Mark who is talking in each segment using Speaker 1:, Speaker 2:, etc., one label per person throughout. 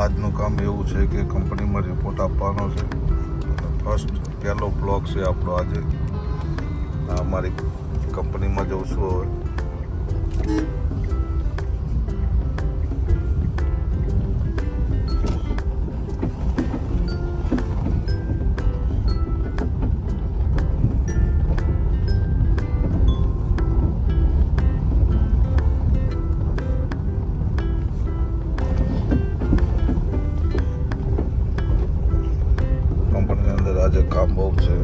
Speaker 1: આજનું કામ એવું છે કે કંપનીમાં રિપોર્ટ આપવાનો છે. પહેલો બ્લોક છે આપણો આજે. અમારી કંપનીમાં જઉં છું હવે. કંપનીની અંદર આજે કામ બહુ છે.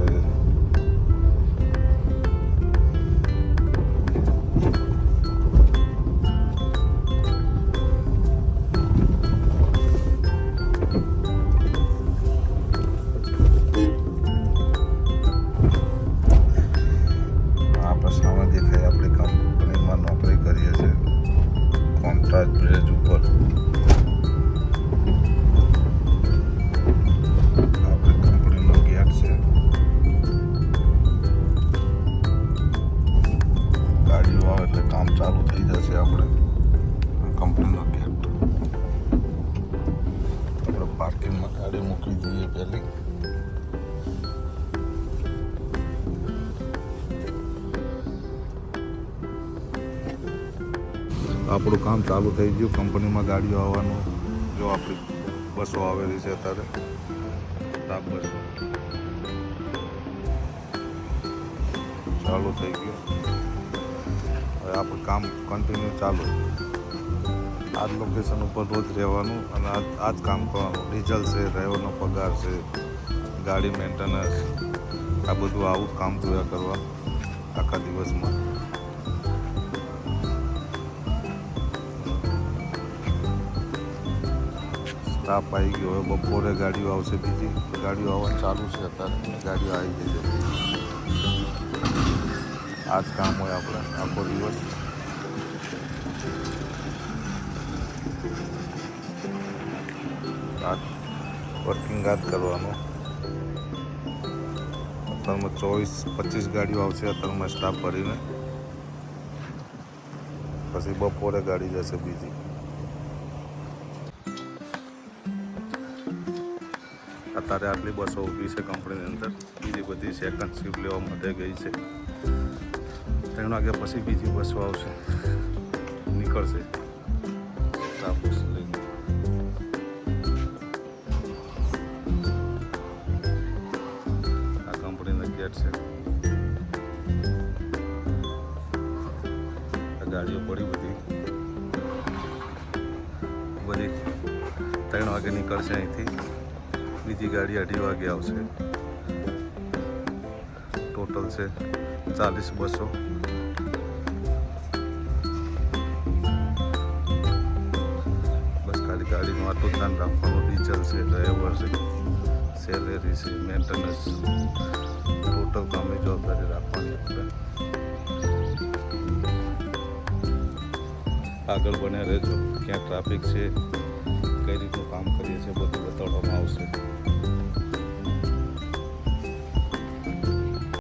Speaker 1: સામે દેખાય આપણી કંપનીમાં નોકરી કરીએ છીએ કોન્ટ્રાક્ટ બ્રિજ ઉપર. આપણી કંપનીનો ગેટ છે. ગાડીઓ આવે એટલે કામ ચાલુ થઈ જશે. આપણે કંપનીનો ગેટ આપણે પાર્કિંગમાં ગાડી મૂકી દઈએ પહેલી. આપણું કામ ચાલુ થઈ ગયું. કંપનીમાં ગાડીઓ આવવાનું. જો આપણી બસો આવેલી છે અત્યારે સ્ટાફ બસો ચાલુ થઈ ગયું. હવે આપણું કામ કન્ટિન્યુ ચાલુ. આ જ લોકેશન ઉપર રોજ રહેવાનું અને આ જ કામ કરવાનું. ડીઝલ છે, ડ્રાઈવરનો પગાર છે, ગાડી મેન્ટેનન્સ, આ બધું આવું કામ જોયા કરવા આખા દિવસમાં. સ્ટાફ આવી ગયો. હવે બપોરે ગાડીઓ આવશે. બીજી ગાડીઓ આવવાનું ચાલુ છે અત્યારે. ગાડીઓ આવી જશે. આ જ કામ હોય આપણે આખો દિવસ. વર્કિંગ આ જ કરવાનું. અત્યારમાં 24-25 ગાડીઓ આવશે અત્યારમાં સ્ટાફ ભરીને. પછી બપોરે ગાડી જશે બીજી. અત્યારે આટલી બસો ઊભી છે કંપનીની અંદર. બીજી બધી સેકન્ડ શિફ્ટ લેવા માટે ગઈ છે. 3 વાગ્યા પછી બીજી બસો આવશે, નીકળશે સ્ટાફ લઈને. આ કંપનીનો ગેટ છે. આ ગાડીઓ પડી બધી 3 વાગે નીકળશે અહીંથી. બીજી ગાડી 2:30 વાગે આવશે. ટોટલ છે 40 બસો. બસ ખાલી ગાડીનું આટલું ધ્યાન રાખવાનું. ડીઝલ છે, ડ્રાઈવર છે, સેલેરી છે, મેન્ટેનન્સ, ટોટલ કામની જવાબદારી રાખવાની આપણે. આગળ બન્યા રહેજો. ક્યાં ટ્રાફિક છે, કઈ રીતનું કામ કરીએ છીએ બધું બતાવવામાં આવશે.